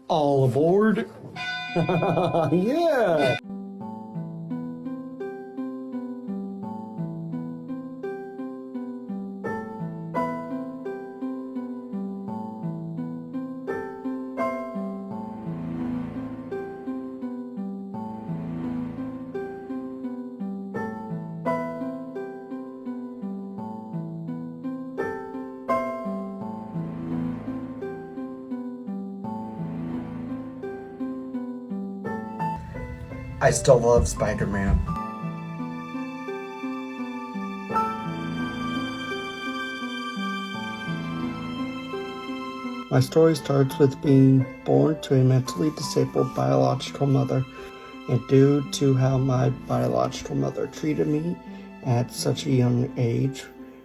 All aboard! Yeah! I still love Spider-Man. My story starts with being born to a mentally disabled biological mother, and due to how my biological mother treated me at such a young age,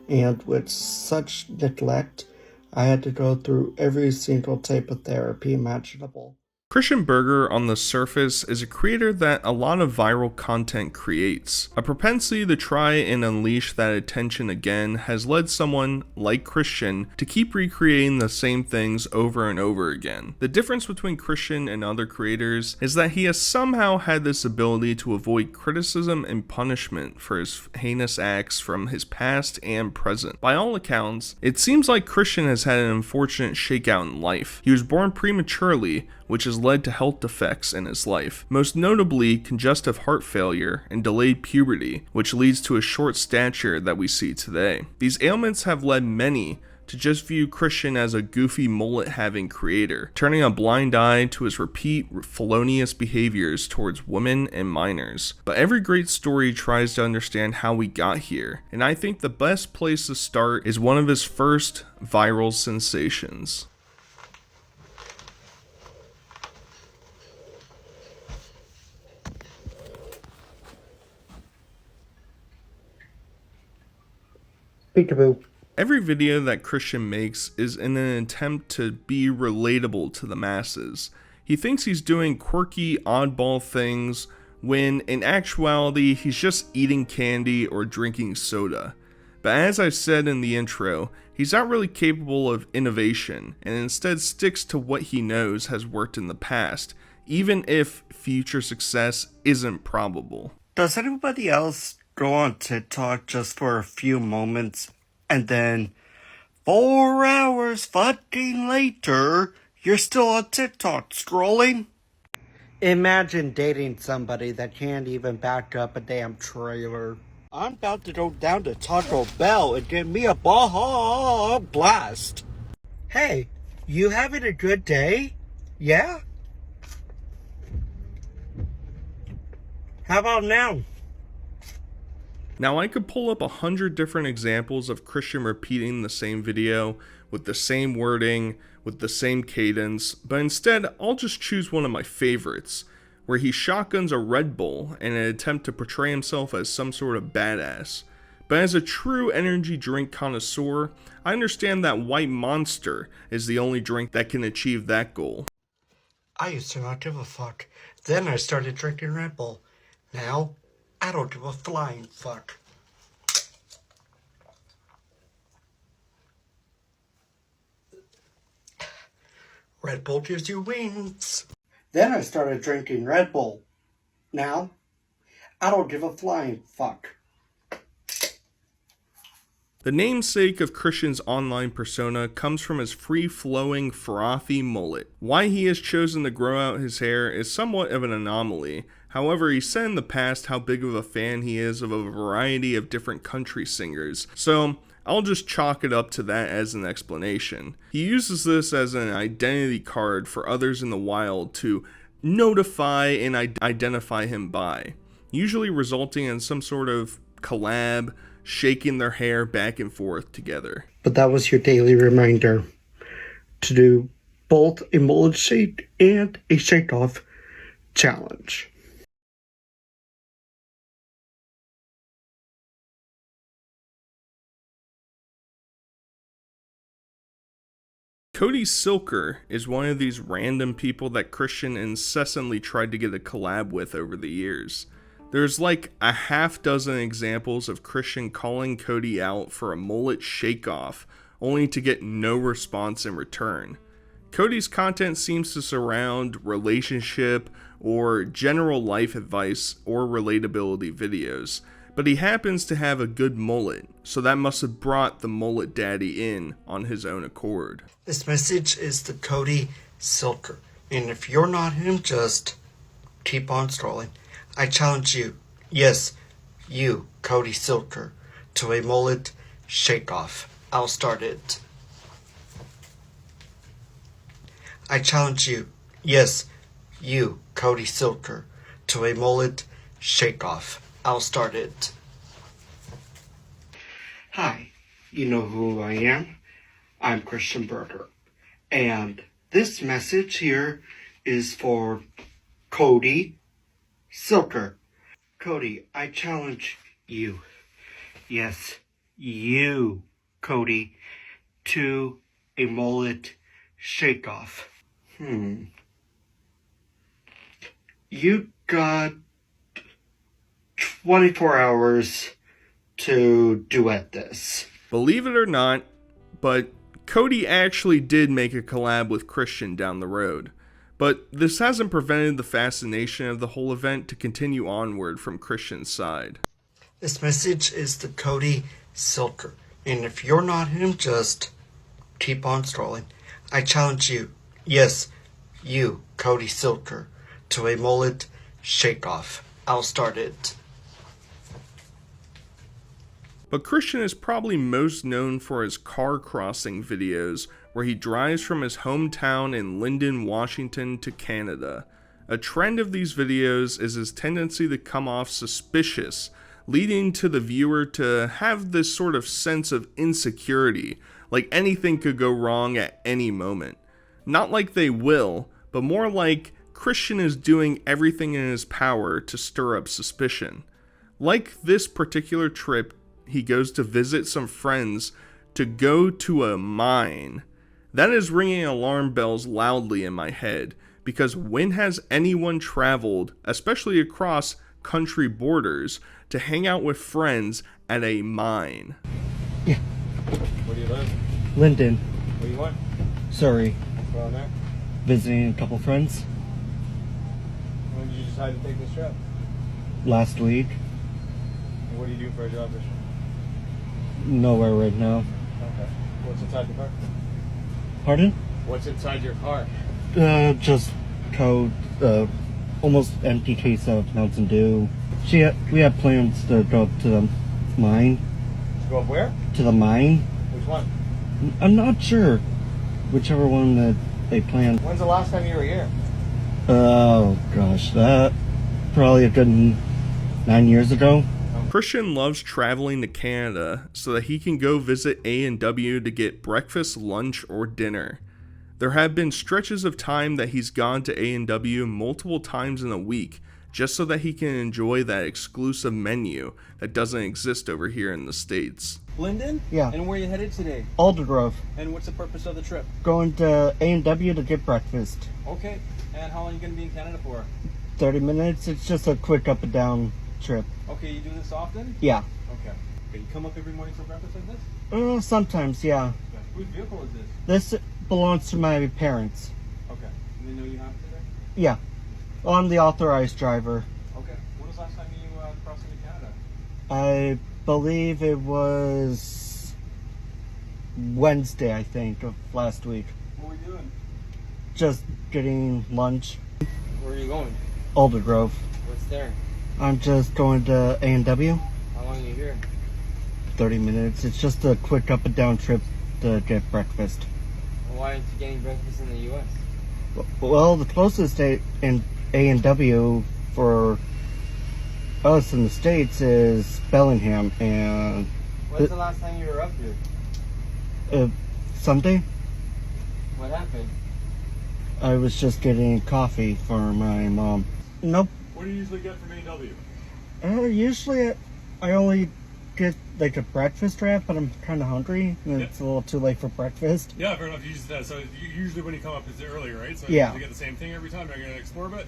and with such neglect, I had to go through every single type of therapy imaginable. Christian Berger, on the surface, is a creator that a lot of viral content creates. A propensity to try and unleash that attention again has led someone, like Christian, to keep recreating the same things over and over again. The difference between Christian and other creators is that he has somehow had this ability to avoid criticism and punishment for his heinous acts from his past and present. By all accounts, it seems like Christian has had an unfortunate shakeout in life. He was born prematurely, which has led to health defects in his life, most notably congestive heart failure and delayed puberty, which leads to a short stature that we see today. These ailments have led many to just view Christian as a goofy mullet-having creator, turning a blind eye to his repeat felonious behaviors towards women and minors. But every great story tries to understand how we got here, and I think the best place to start is one of his first viral sensations. Peekaboo. Every video that Christian makes is in an attempt to be relatable to the masses. He thinks he's doing quirky, oddball things, when in actuality he's just eating candy or drinking soda. But as I said in the intro, he's not really capable of innovation, and instead sticks to what he knows has worked in the past, even if future success isn't probable. Does anybody else go on TikTok just for a few moments and then 4 hours fucking later, you're still on TikTok scrolling? Imagine dating somebody that can't even back up a damn trailer. I'm about to go down to Taco Bell and get me a Baja Blast. Hey, you having a good day? Yeah? How about now? Now I could pull up 100 different examples of Christian repeating the same video, with the same wording, with the same cadence, but instead I'll just choose one of my favorites, where he shotguns a Red Bull in an attempt to portray himself as some sort of badass. But as a true energy drink connoisseur, I understand that White Monster is the only drink that can achieve that goal. I used to not give a fuck. Then I started drinking Red Bull. Now, I don't give a flying fuck. Red Bull gives you wings. Then I started drinking Red Bull. Now, I don't give a flying fuck. The namesake of Christian's online persona comes from his free-flowing, frothy mullet. Why he has chosen to grow out his hair is somewhat of an anomaly. However, he said in the past how big of a fan he is of a variety of different country singers, so I'll just chalk it up to that as an explanation. He uses this as an identity card for others in the wild to notify and identify him by, usually resulting in some sort of collab, shaking their hair back and forth together. But that was your daily reminder to do both a mullet shake and a shake off challenge. Cody Silker is one of these random people that Christian incessantly tried to get a collab with over the years. There's like a half dozen examples of Christian calling Cody out for a mullet shake-off, only to get no response in return. Cody's content seems to surround relationship or general life advice or relatability videos, but he happens to have a good mullet, so that must have brought the mullet daddy in on his own accord. This message is to Cody Silker, and if you're not him, just keep on scrolling. I challenge you, yes, you, Cody Silker, to a mullet shake-off. I'll start it. I challenge you, yes, you, Cody Silker, to a mullet shake-off. I'll start it. Hi, you know who I am? I'm Christian Berger. And this message here is for Cody Silker. Cody, I challenge you. Yes, you, Cody, to a mullet shake-off. You got 24 hours to duet this. Believe it or not, but Cody actually did make a collab with Christian down the road. But this hasn't prevented the fascination of the whole event to continue onward from Christian's side. This message is to Cody Silker. And if you're not him, just keep on scrolling. I challenge you, yes, you, Cody Silker, to a mullet shake-off. I'll start it. But Christian is probably most known for his car crossing videos, where he drives from his hometown in Lyndon, Washington to Canada. A trend of these videos is his tendency to come off suspicious, leading to the viewer to have this sort of sense of insecurity, like anything could go wrong at any moment. Not like they will, but more like Christian is doing everything in his power to stir up suspicion. Like this particular trip, he goes to visit some friends to go to a mine. That is ringing alarm bells loudly in my head, because when has anyone traveled, especially across country borders, to hang out with friends at a mine? Yeah. Where do you live? Lyndon. Where you want? Sorry. What's going on there? Visiting a couple friends. When did you decide to take this trip? Last week. And what do you do for a job, Christian? Nowhere right now. Okay. What's inside the car? Pardon? What's inside your car? Just code, almost empty case of Mountain Dew. We have plans to go up to the mine. Go up where? To the mine? Which one? I'm not sure. Whichever one that they planned. When's the last time you were here? Oh, gosh. That probably a good 9 years ago. Christian loves traveling to Canada so that he can go visit A&W to get breakfast, lunch, or dinner. There have been stretches of time that he's gone to A&W multiple times in a week just so that he can enjoy that exclusive menu that doesn't exist over here in the States. Lyndon? Yeah. And where are you headed today? Aldergrove. And what's the purpose of the trip? Going to A&W to get breakfast. Okay. And how long are you going to be in Canada for? 30 minutes. It's just a quick up and down trip. Okay, you do this often? Yeah. Okay. You come up every morning for breakfast like this? Sometimes, yeah. Okay. Whose vehicle is this? This belongs to my parents. Okay. And they know you have it today? Yeah. Well, I'm the authorized driver. Okay. When was the last time you crossed into Canada? I believe it was Wednesday, I think, of last week. What were you doing? Just getting lunch. Where are you going? Aldergrove. What's there? I'm just going to A&W. How long are you here? 30 minutes. It's just a quick up and down trip to get breakfast. And why aren't you getting breakfast in the U.S.? Well, the closest in A&W for us in the States is Bellingham, and When's the last time you were up here? Sunday What happened? I was just getting coffee for my mom. Nope. What do you usually get from A&W? Usually I only get like a breakfast wrap, but I'm kind of hungry, and it's a little too late for breakfast. Yeah, fair enough. So usually when you come up, it's early, right? So Yeah. you get the same thing every time. Are you going to explore a bit?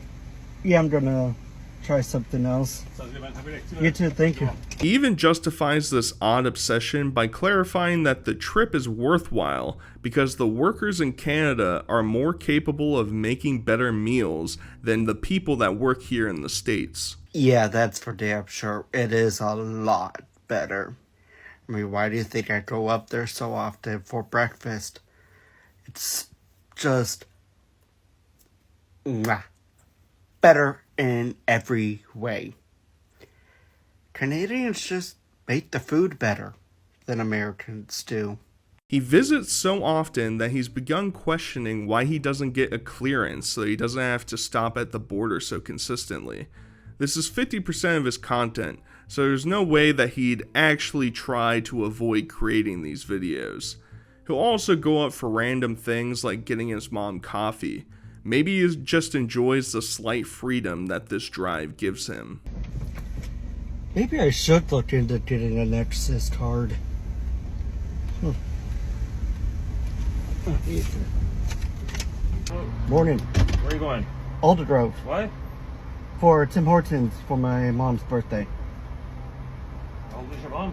Yeah, I'm gonna try something else. Sounds good, man. Have a good day. You too, thank you. He even justifies this odd obsession by clarifying that the trip is worthwhile because the workers in Canada are more capable of making better meals than the people that work here in the States. Yeah, that's for damn sure. It is a lot better. I mean, why do you think I go up there so often for breakfast? It's just better in every way. Canadians just make the food better than Americans do. He visits so often that he's begun questioning why he doesn't get a clearance so he doesn't have to stop at the border so consistently. This is 50% of his content, so there's no way that he'd actually try to avoid creating these videos. He'll also go up for random things like getting his mom coffee. Maybe he just enjoys the slight freedom that this drive gives him. Maybe I should look into getting an access card. Morning. Where are you going? Alder Grove. What? For Tim Hortons for my mom's birthday. How old is your mom?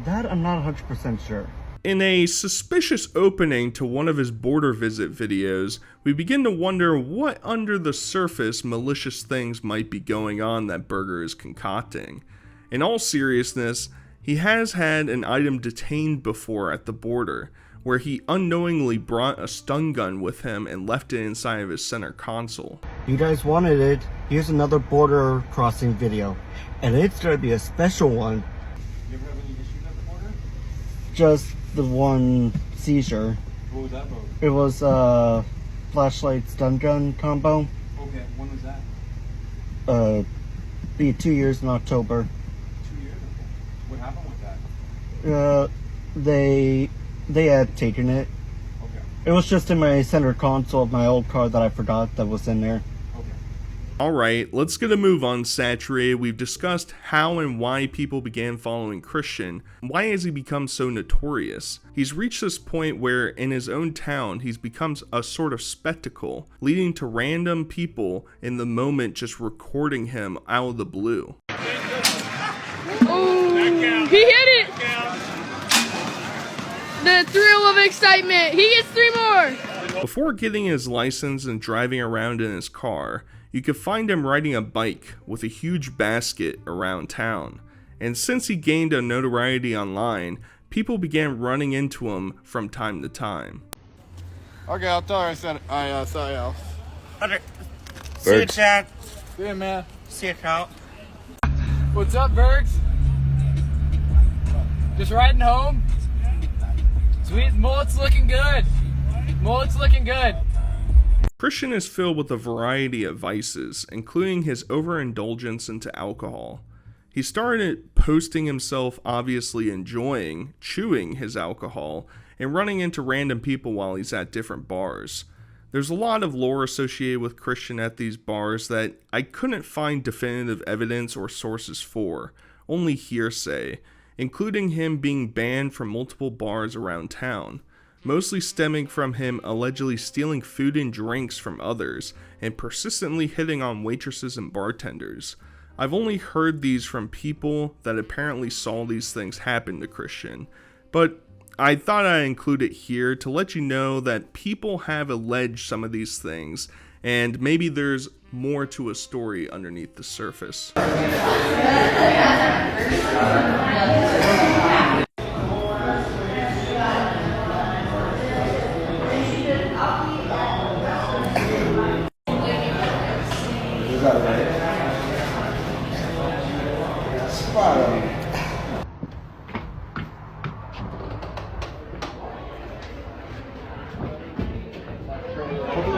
That I'm not 100% sure. In a suspicious opening to one of his border visit videos, we begin to wonder what under the surface malicious things might be going on that Berger is concocting. In all seriousness, he has had an item detained before at the border, where he unknowingly brought a stun gun with him and left it inside of his center console. You guys wanted it. Here's another border crossing video. And it's gonna be a special one. You ever have any issues at the border? Just the one seizure. What was that about? It was a flashlight stun gun combo. Okay, when was that? Be 2 years in October. 2 years? What happened with that? They had taken it. Okay. It was just in my center console of my old car that I forgot that was in there. Okay. Alright, let's get a move on Saturated. We've discussed how and why people began following Christian. Why has he become so notorious? He's reached this point where in his own town he's become a sort of spectacle, leading to random people in the moment just recording him out of the blue. Oh, he hit it! The thrill of excitement. He gets 3 more. Before getting his license and driving around in his car, you could find him riding a bike with a huge basket around town. And since he gained a notoriety online, people began running into him from time to time. Okay, I'll tell her I saw you else. Okay. See you, Chad. See ya, man. See you, Cal. What's up, Bergs? Just riding home? Sweet, Mullet's looking good. Mullet's looking good. Christian is filled with a variety of vices, including his overindulgence into alcohol. He started posting himself obviously enjoying chewing his alcohol and running into random people while he's at different bars. There's a lot of lore associated with Christian at these bars that I couldn't find definitive evidence or sources for, only hearsay, including him being banned from multiple bars around town, mostly stemming from him allegedly stealing food and drinks from others and persistently hitting on waitresses and bartenders. I've only heard these from people that apparently saw these things happen to Christian, but I thought I'd include it here to let you know that people have alleged some of these things, and maybe there's more to a story underneath the surface.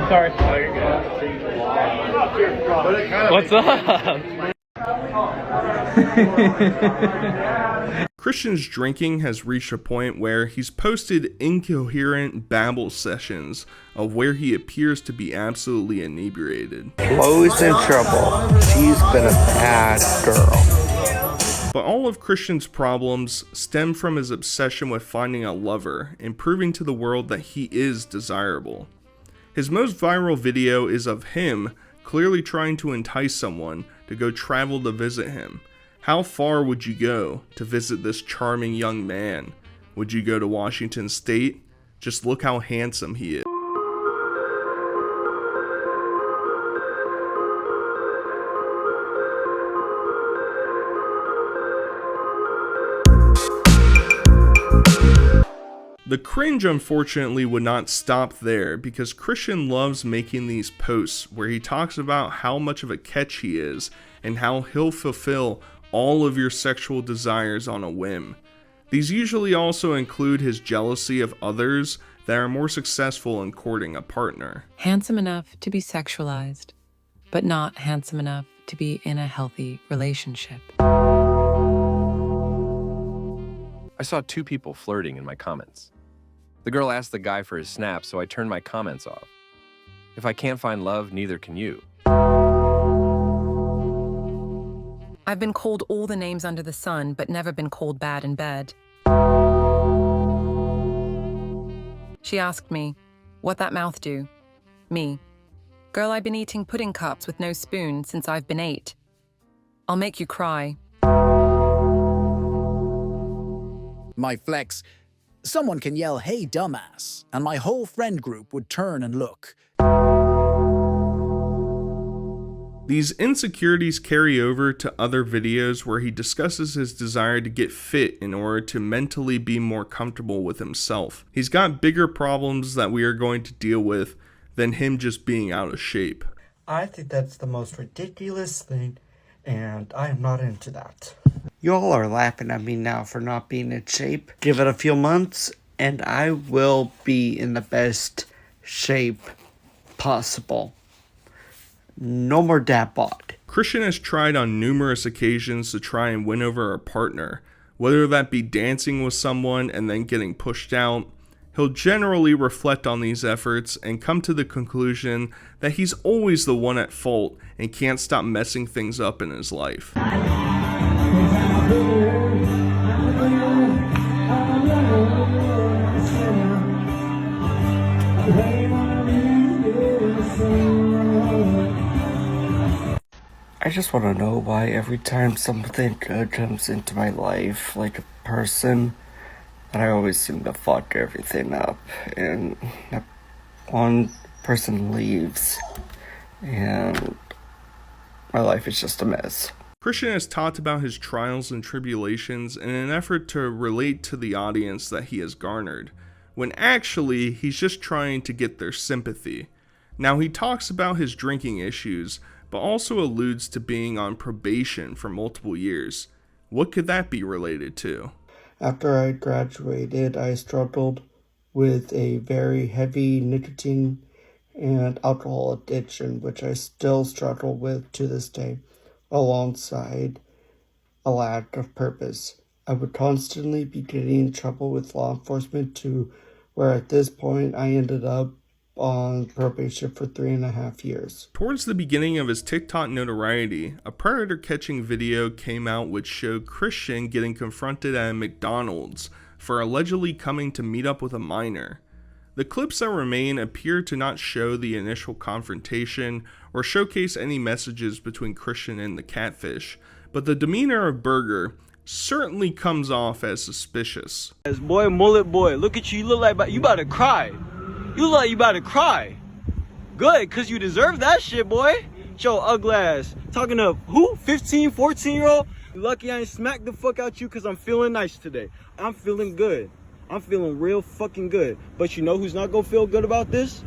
Sorry. What's up? Christian's drinking has reached a point where he's posted incoherent babble sessions of where he appears to be absolutely inebriated. Chloe's in trouble. She's been a bad girl. But all of Christian's problems stem from his obsession with finding a lover and proving to the world that he is desirable. His most viral video is of him clearly trying to entice someone to go travel to visit him. How far would you go to visit this charming young man? Would you go to Washington State? Just look how handsome he is. The cringe unfortunately would not stop there, because Christian loves making these posts where he talks about how much of a catch he is and how he'll fulfill all of your sexual desires on a whim. These usually also include his jealousy of others that are more successful in courting a partner. Handsome enough to be sexualized, but not handsome enough to be in a healthy relationship. I saw two people flirting in my comments. The girl asked the guy for his snap, so I turned my comments off. If I can't find love, neither can you. I've been called all the names under the sun, but never been called bad in bed. She asked me, what that mouth do? Me. Girl, I've been eating pudding cups with no spoon since I've been 8. I'll make you cry. My flex, someone can yell, "Hey, dumbass," and my whole friend group would turn and look. These insecurities carry over to other videos where he discusses his desire to get fit in order to mentally be more comfortable with himself. He's got bigger problems that we are going to deal with than him just being out of shape. I think that's the most ridiculous thing, and I am not into that. Y'all are laughing at me now for not being in shape. Give it a few months, and I will be in the best shape possible. No more dad bod. Christian has tried on numerous occasions to try and win over a partner, whether that be dancing with someone and then getting pushed out. He'll generally reflect on these efforts and come to the conclusion that he's always the one at fault and can't stop messing things up in his life. I just want to know why every time something good comes into my life, like a person, that I always seem to fuck everything up, and that one person leaves, and my life is just a mess. Christian has talked about his trials and tribulations in an effort to relate to the audience that he has garnered, when actually he's just trying to get their sympathy. Now, he talks about his drinking issues, but also alludes to being on probation for multiple years. What could that be related to? After I graduated, I struggled with a very heavy nicotine and alcohol addiction, which I still struggle with to this day, alongside a lack of purpose. I would constantly be getting in trouble with law enforcement to where at this point I ended up on probation for 3.5 years. Towards the beginning of his TikTok notoriety, a predator catching video came out which showed Christian getting confronted at a McDonald's for allegedly coming to meet up with a minor. The clips that remain appear to not show the initial confrontation or showcase any messages between Christian and the catfish, but the demeanor of Burger certainly comes off as suspicious. As boy, Mullet boy, look at you, you look like you about to cry. You look like you about to cry. Good, cause you deserve that shit, boy. Yo, ugly ass. Talking to who? 15, 14-year-old? Lucky I ain't smacked the fuck out you cause I'm feeling nice today. I'm feeling good. I'm feeling real fucking good. But you know who's not gonna feel good about this?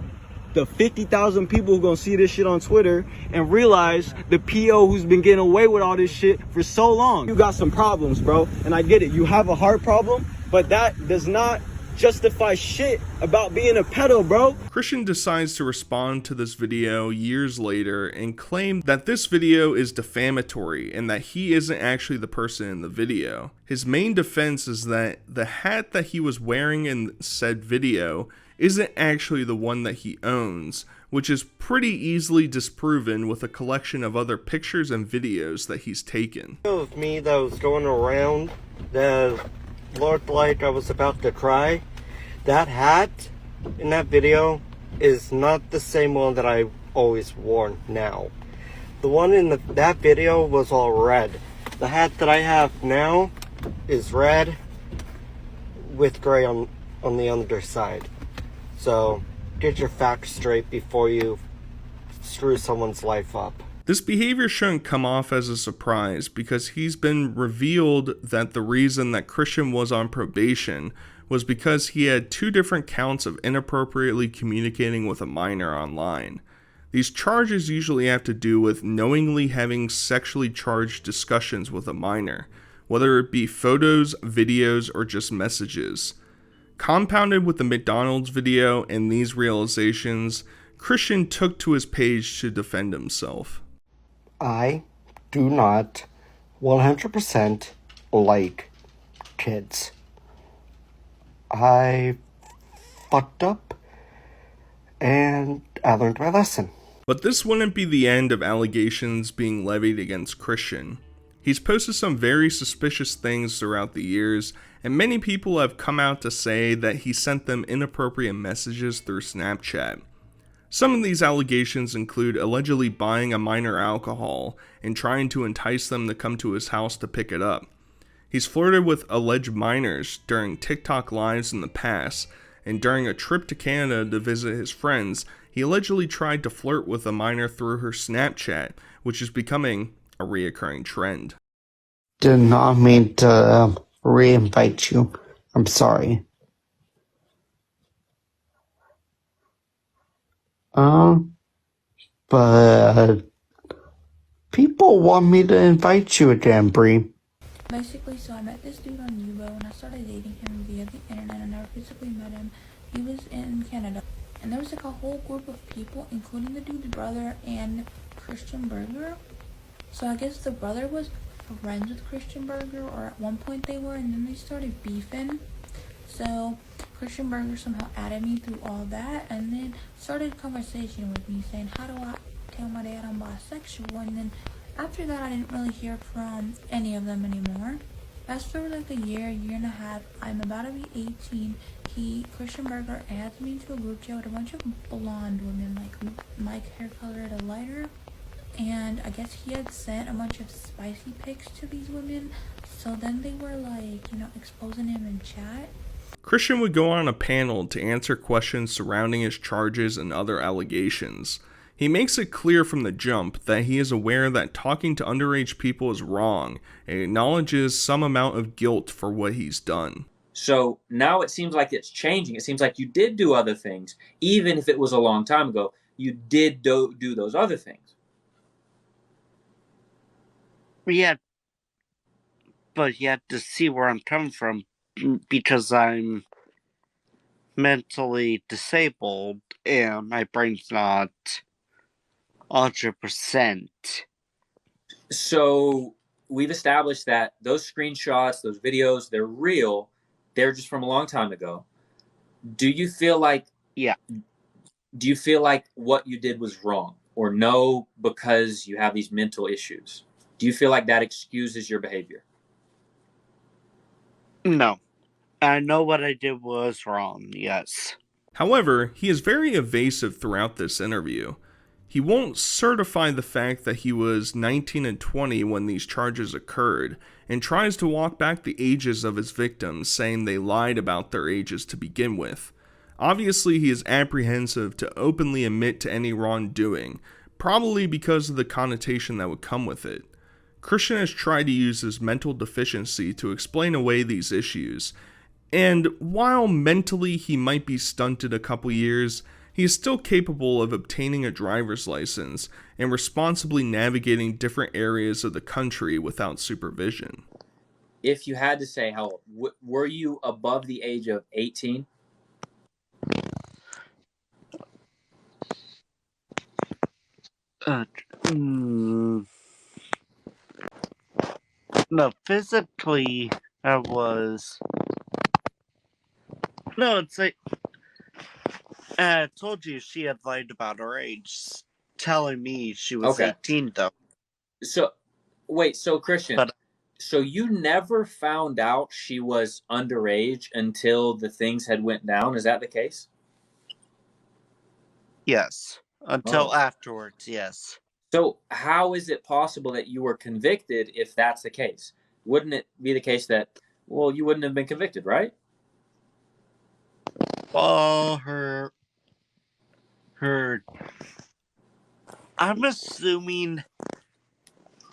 The 50,000 people who gonna see this shit on Twitter and realize the PO who's been getting away with all this shit for so long. You got some problems, bro. And I get it. You have a heart problem, but that does not justify shit about being a pedo, bro. Christian decides to respond to this video years later and claim that this video is defamatory and that he isn't actually the person in the video. His main defense is that the hat that he was wearing in said video isn't actually the one that he owns, which is pretty easily disproven with a collection of other pictures and videos that he's taken. It was me that was going around that looked like I was about to cry. That hat in that video is not the same one that I always worn now. The one in that video was all red. The hat that I have now is red with gray on the underside. So get your facts straight before you screw someone's life up. This behavior shouldn't come off as a surprise because he's been revealed that the reason that Christian was on probation was because he had 2 different counts of inappropriately communicating with a minor online. These charges usually have to do with knowingly having sexually charged discussions with a minor, whether it be photos, videos, or just messages. Compounded with the McDonald's video and these realizations, Christian took to his page to defend himself. I do not 100% like kids. I fucked up and I learned my lesson. But this wouldn't be the end of allegations being levied against Christian. He's posted some very suspicious things throughout the years, and many people have come out to say that he sent them inappropriate messages through Snapchat. Some of these allegations include allegedly buying a minor alcohol and trying to entice them to come to his house to pick it up. He's flirted with alleged minors during TikTok lives in the past, and during a trip to Canada to visit his friends, he allegedly tried to flirt with a minor through her Snapchat, which is becoming a reoccurring trend. Did not mean to re-invite you. I'm sorry. But people want me to invite you again, Bree. Basically, so I met this dude on Yubo and I started dating him via the internet. I never physically met him. He was in Canada. And there was like a whole group of people, including the dude's brother and Christian Berger. So I guess the brother was friends with Christian Berger, or at one point they were, and then they started beefing. So Christian Berger somehow added me through all that and then started a conversation with me saying, how do I tell my dad I'm bisexual? And then after that, I didn't really hear from any of them anymore. Fast forward like a year and a half, I'm about to be 18. Christian Berger adds me into a group chat with a bunch of blonde women, like my hair color at a lighter. And I guess he had sent a bunch of spicy pics to these women. So then they were like, exposing him in chat. Christian would go on a panel to answer questions surrounding his charges and other allegations. He makes it clear from the jump that he is aware that talking to underage people is wrong and acknowledges some amount of guilt for what he's done. So now it seems like it's changing. It seems like you did do other things. Even if it was a long time ago, you did do those other things. Yeah, but you have to see where I'm coming from because I'm mentally disabled and my brain's not 100%. So we've established that those screenshots, those videos, they're real. They're just from a long time ago. Do you feel like what you did was wrong, or no, because you have these mental issues? Do you feel like that excuses your behavior? No. I know what I did was wrong, yes. However, he is very evasive throughout this interview. He won't certify the fact that he was 19 and 20 when these charges occurred, and tries to walk back the ages of his victims, saying they lied about their ages to begin with. Obviously, he is apprehensive to openly admit to any wrongdoing, probably because of the connotation that would come with it. Christian has tried to use his mental deficiency to explain away these issues, and while mentally he might be stunted a couple years, he is still capable of obtaining a driver's license and responsibly navigating different areas of the country without supervision. If you had to say, how were you above the age of 18? No, physically, I was... No, it's like... I told you she had lied about her age, telling me she was 18, though. So, wait, so Christian, so you never found out she was underage until the things had went down? Is that the case? Yes. Until afterwards, yes. So how is it possible that you were convicted if that's the case? Wouldn't it be the case that, well, you wouldn't have been convicted, right? Well, I'm assuming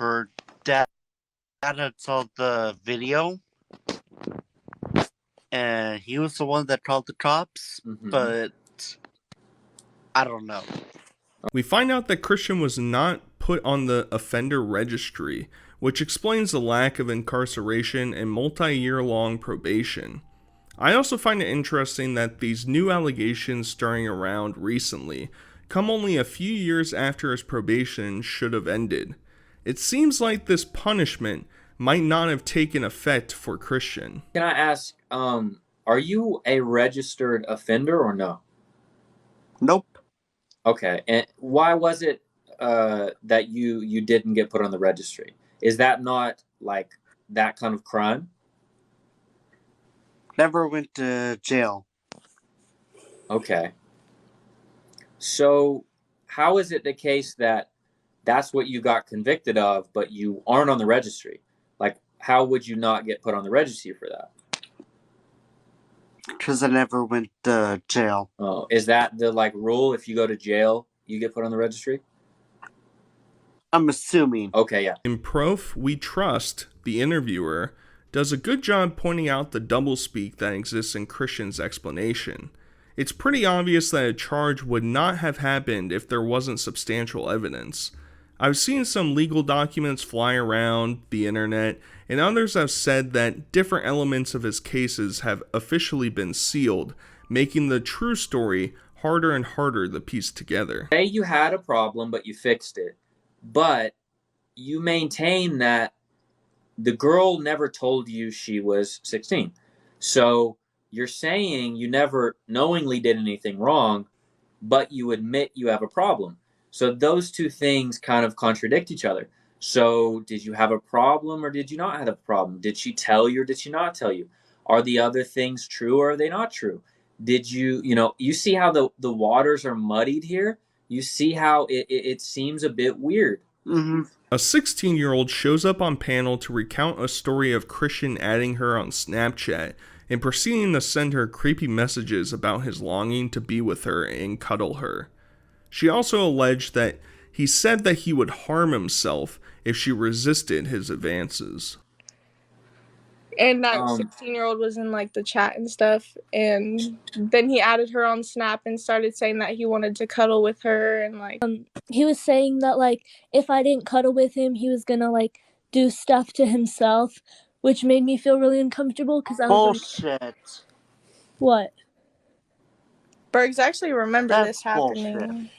her dad saw the video, and he was the one that called the cops, but I don't know. We find out that Christian was not put on the offender registry, which explains the lack of incarceration and multi-year-long probation. I also find it interesting that these new allegations stirring around recently come only a few years after his probation should have ended. It seems like this punishment might not have taken effect for Christian. Can I ask, are you a registered offender or no? Nope. Okay, and why was it that you didn't get put on the registry? Is that not like that kind of crime? Never went to jail. Okay. So how is it the case that that's what you got convicted of, but you aren't on the registry? Like, how would you not get put on the registry for that? Because I never went to jail. Oh, is that the like rule? If you go to jail, you get put on the registry? I'm assuming. Okay, yeah. In Prof, we trust the interviewer does a good job pointing out the doublespeak that exists in Christian's explanation. It's pretty obvious that a charge would not have happened if there wasn't substantial evidence. I've seen some legal documents fly around the internet, and others have said that different elements of his cases have officially been sealed, making the true story harder and harder to piece together. Say you had a problem, but you fixed it. But you maintain that the girl never told you she was 16. So you're saying you never knowingly did anything wrong, but you admit you have a problem. So those two things kind of contradict each other. So did you have a problem or did you not have a problem? Did she tell you or did she not tell you? Are the other things true or are they not true? Did you see how the waters are muddied here? You see how it seems a bit weird. Mm-hmm. A 16-year-old shows up on panel to recount a story of Christian adding her on Snapchat and proceeding to send her creepy messages about his longing to be with her and cuddle her. She also alleged that he said that he would harm himself if she resisted his advances. And that 16-year-old was in like the chat and stuff, and then he added her on Snap and started saying that he wanted to cuddle with her, and like he was saying that like if I didn't cuddle with him, he was gonna like do stuff to himself, which made me feel really uncomfortable because I was bullshit. Like, what? Bergs, I actually remember That's this happening.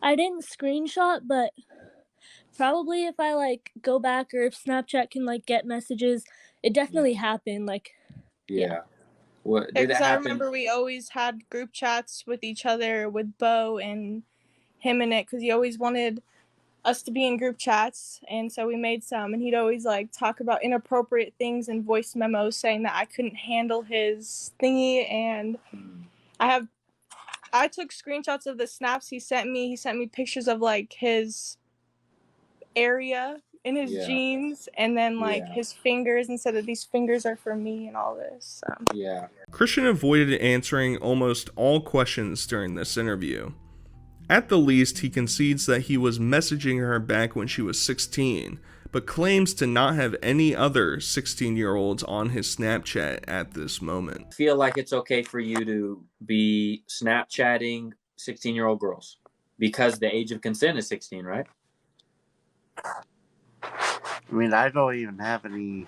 I didn't screenshot, but probably if I like go back or if Snapchat can like get messages, it definitely happened. Like, yeah. What did it Because I happen? remember we always had group chats with each other with Bo and him in it because he always wanted us to be in group chats, and so we made some, and he'd always like talk about inappropriate things in voice memos saying that I couldn't handle his thingy, and I took screenshots of the snaps he sent me. He sent me pictures of like his area in his jeans and then like his fingers and said that these fingers are for me and all this. Yeah. Christian avoided answering almost all questions during this interview. At the least, he concedes that he was messaging her back when she was 16, but claims to not have any other 16-year-olds on his Snapchat at this moment. Feel like it's okay for you to be Snapchatting 16-year-old girls because the age of consent is 16, right? I mean, I don't even have any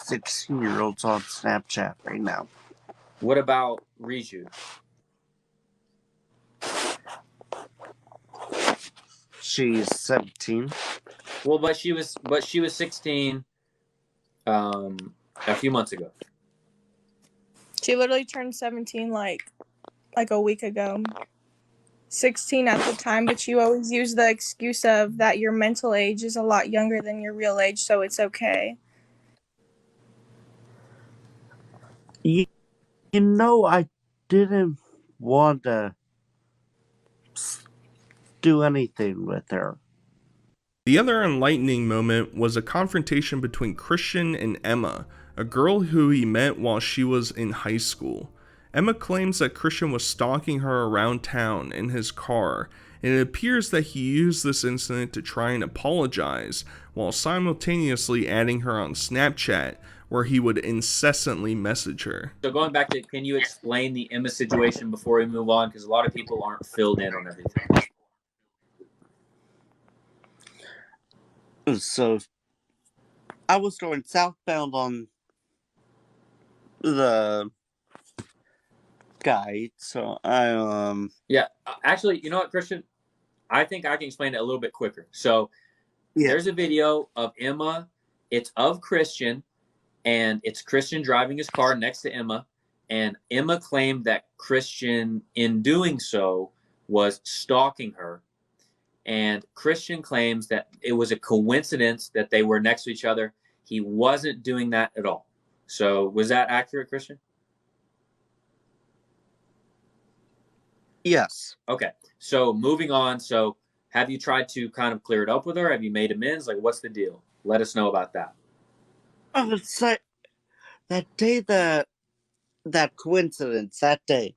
16-year-olds on Snapchat right now. What about Riju? She's 17. Well, but she was 16 a few months ago. She literally turned 17 like a week ago. 16 at the time, but you always use the excuse of that your mental age is a lot younger than your real age, so it's okay. You know, I didn't want to do anything with her. The other enlightening moment was a confrontation between Christian and Emma, a girl who he met while she was in high school. Emma claims that Christian was stalking her around town in his car, and it appears that he used this incident to try and apologize, while simultaneously adding her on Snapchat, where he would incessantly message her. So going back to, can you explain the Emma situation before we move on? Because a lot of people aren't filled in on everything. So, I was going southbound on the guide, so Yeah, actually, you know what, Christian? I think I can explain it a little bit quicker. So, there's a video of Emma. It's of Christian, and it's Christian driving his car next to Emma, and Emma claimed that Christian, in doing so, was stalking her. And Christian claims that it was a coincidence that they were next to each other. He wasn't doing that at all. So was that accurate, Christian? Yes. Okay. So moving on. So have you tried to kind of clear it up with her? Have you made amends? Like, what's the deal? Let us know about that. I would say that day that coincidence, that day,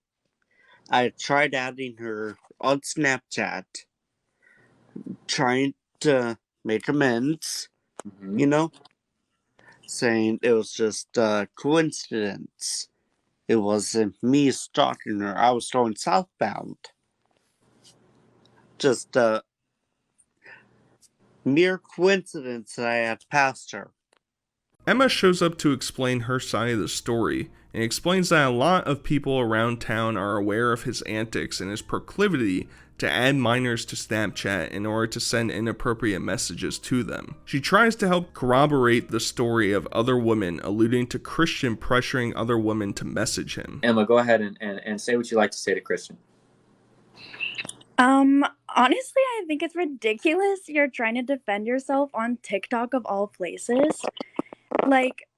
I tried adding her on Snapchat, trying to make amends, you know, saying it was just a coincidence. It wasn't me stalking her. I was going southbound. Just a mere coincidence that I had passed her. Emma shows up to explain her side of the story, and explains that a lot of people around town are aware of his antics and his proclivity to add minors to Snapchat in order to send inappropriate messages to them. She tries to help corroborate the story of other women, alluding to Christian pressuring other women to message him. Emma, go ahead and say what you like to say to Christian. Honestly, I think it's ridiculous you're trying to defend yourself on TikTok of all places. Like,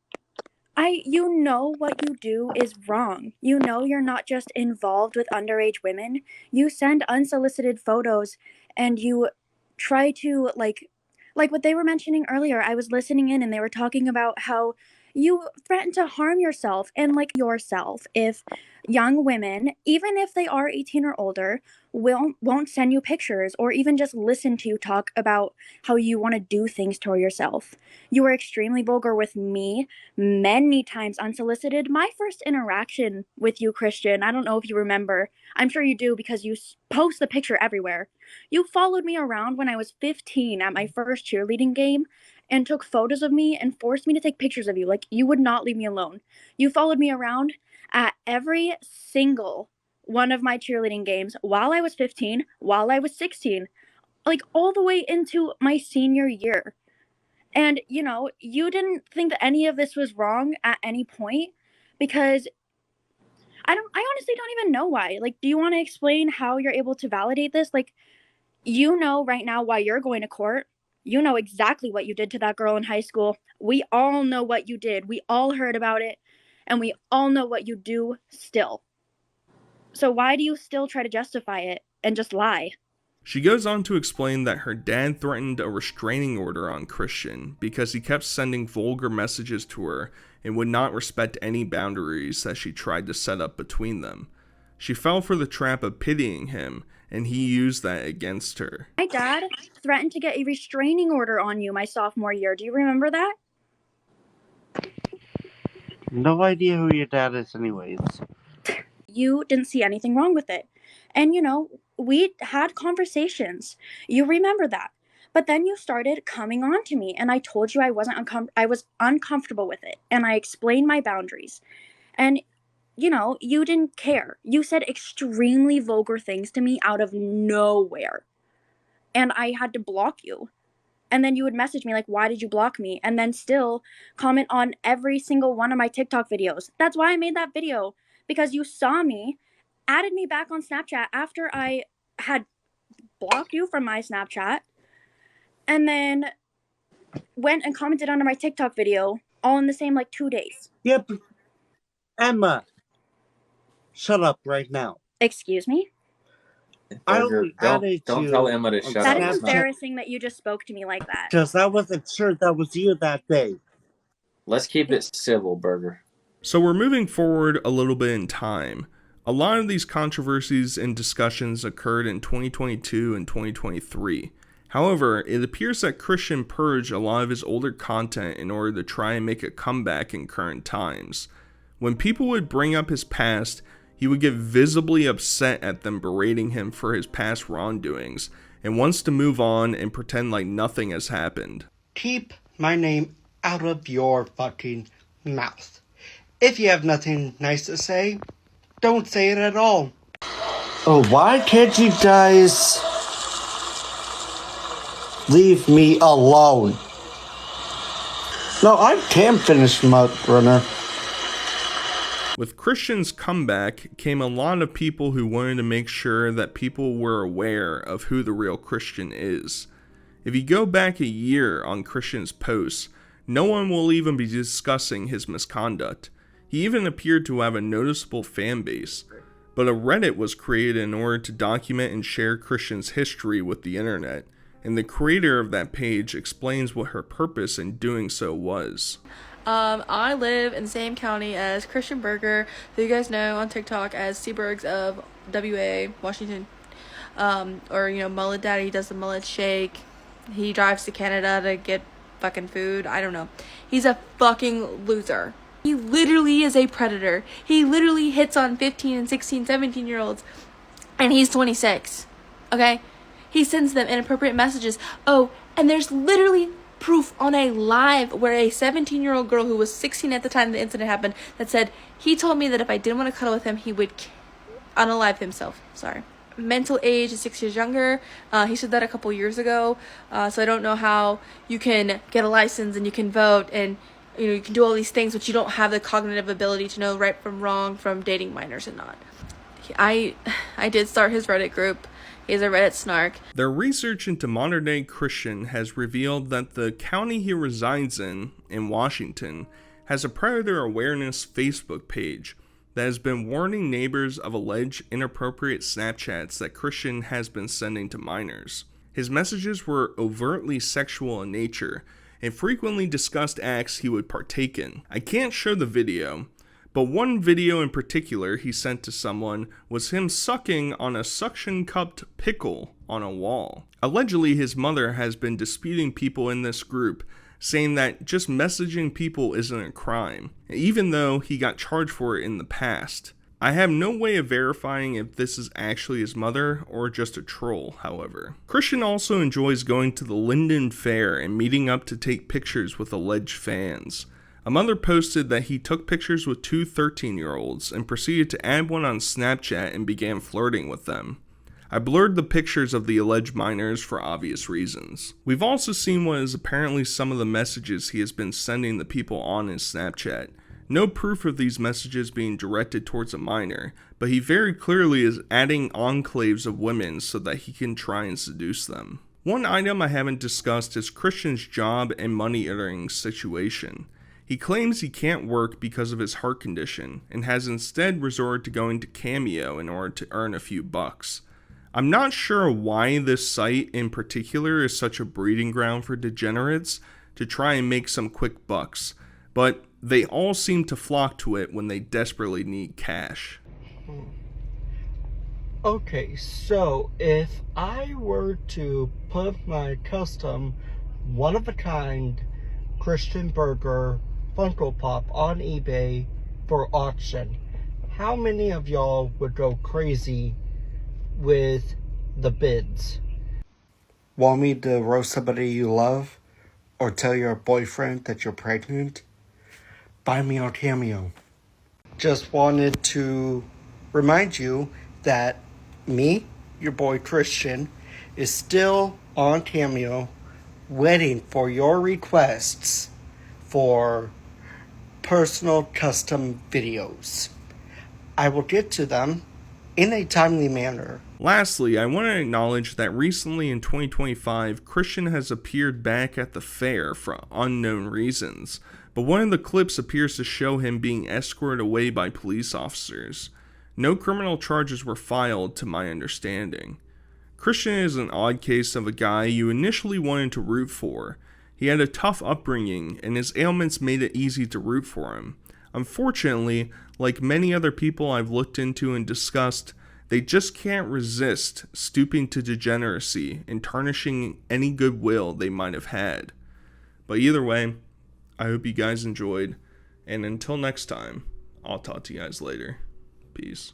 you know what you do is wrong. You know you're not just involved with underage women. You send unsolicited photos and you try to, like what they were mentioning earlier. I was listening in and they were talking about how you threaten to harm yourself and, like, yourself if young women, even if they are 18 or older, won't send you pictures or even just listen to you talk about how you want to do things to yourself. You were extremely vulgar with me many times unsolicited. My first interaction with you, Christian, I don't know if you remember. I'm sure you do because you post the picture everywhere. You followed me around when I was 15 at my first cheerleading game and took photos of me and forced me to take pictures of you. Like, you would not leave me alone. You followed me around at every single one of my cheerleading games while I was 15, while I was 16, like all the way into my senior year. And, you know, you didn't think that any of this was wrong at any point because I honestly don't even know why. Like, do you want to explain how you're able to validate this? Like, you know right now why you're going to court. You know exactly what you did to that girl in high school. We all know what you did. We all heard about it. And we all know what you do still. So why do you still try to justify it and just lie? She goes on to explain that her dad threatened a restraining order on Christian because he kept sending vulgar messages to her and would not respect any boundaries that she tried to set up between them. She fell for the trap of pitying him, and he used that against her. My dad threatened to get a restraining order on you my sophomore year. Do you remember that? No idea who your dad is anyways. You didn't see anything wrong with it. And, you know, we had conversations. You remember that. But then you started coming on to me, and I told you I was uncomfortable with it, and I explained my boundaries. And, you know, you didn't care. You said extremely vulgar things to me out of nowhere. And I had to block you. And then you would message me like, why did you block me? And then still comment on every single one of my TikTok videos. That's why I made that video, because you saw me, added me back on Snapchat after I had blocked you from my Snapchat, and then went and commented under my TikTok video all in the same, like, 2 days. Yep. Emma, shut up right now. Excuse me? I Burger, only added don't tell you Emma to on shut That up. is It's not. embarrassing that you just spoke to me like that. because I wasn't sure that was you that day. Let's keep it civil, Burger. So we're moving forward a little bit in time. A lot of these controversies and discussions occurred in 2022 and 2023. However, it appears that Christian purged a lot of his older content in order to try and make a comeback in current times. When people would bring up his past, he would get visibly upset at them berating him for his past wrongdoings, and wants to move on and pretend like nothing has happened. Keep my name out of your fucking mouth. If you have nothing nice to say, don't say it at all. Oh, why can't you guys leave me alone? No, I can finish Mud Runner. With Christian's comeback came a lot of people who wanted to make sure that people were aware of who the real Christian is. If you go back a year on Christian's posts, no one will even be discussing his misconduct. He even appeared to have a noticeable fan base, but a Reddit was created in order to document and share Christian's history with the internet, and the creator of that page explains what her purpose in doing so was. I live in the same county as Christian Berger, who you guys know on TikTok as Seabergs of WA, Washington. Or, Mullet Daddy. He does the Mullet Shake. He drives to Canada to get fucking food. I don't know. He's a fucking loser. He literally is a predator. He literally hits on 15 and 16, 17-year-olds. And he's 26. Okay? He sends them inappropriate messages. Oh, and there's literally proof on a live where a 17-year-old girl who was 16 at the time the incident happened that said, he told me that if I didn't want to cuddle with him, he would unalive himself. Sorry. Mental age is 6 years younger. He said that a couple years ago. So I don't know how you can get a license and you can vote and you can do all these things, but you don't have the cognitive ability to know right from wrong from dating minors and not. I did start his Reddit group. He's a Reddit snark. Their research into modern-day Christian has revealed that the county he resides in Washington, has a predator awareness Facebook page that has been warning neighbors of alleged inappropriate Snapchats that Christian has been sending to minors. His messages were overtly sexual in nature and frequently discussed acts he would partake in. I can't show the video, but one video in particular he sent to someone was him sucking on a suction-cupped pickle on a wall. Allegedly, his mother has been disputing people in this group, saying that just messaging people isn't a crime, even though he got charged for it in the past. I have no way of verifying if this is actually his mother or just a troll, however. Christian also enjoys going to the Linden Fair and meeting up to take pictures with alleged fans. A mother posted that he took pictures with two 13-year-olds and proceeded to add one on Snapchat and began flirting with them. I blurred the pictures of the alleged minors for obvious reasons. We've also seen what is apparently some of the messages he has been sending the people on his Snapchat. No proof of these messages being directed towards a minor, but he very clearly is adding enclaves of women so that he can try and seduce them. One item I haven't discussed is Christian's job and money earnings situation. He claims he can't work because of his heart condition, and has instead resorted to going to Cameo in order to earn a few bucks. I'm not sure why this site in particular is such a breeding ground for degenerates to try and make some quick bucks, but they all seem to flock to it when they desperately need cash. Okay, so if I were to put my custom, one-of-a-kind Christian Burger Funko Pop on eBay for auction, how many of y'all would go crazy with the bids? Want me to roast somebody you love? Or tell your boyfriend that you're pregnant? Buy me on Cameo. Just wanted to remind you that me, your boy Christian, is still on Cameo waiting for your requests for personal custom videos. I will get to them in a timely manner. Lastly, I want to acknowledge that recently in 2025, Christian has appeared back at the fair for unknown reasons, but one of the clips appears to show him being escorted away by police officers. No criminal charges were filed to my understanding. Christian is an odd case of a guy you initially wanted to root for. He had a tough upbringing, and his ailments made it easy to root for him. Unfortunately, like many other people I've looked into and discussed, they just can't resist stooping to degeneracy and tarnishing any goodwill they might have had. But either way, I hope you guys enjoyed, and until next time, I'll talk to you guys later. Peace.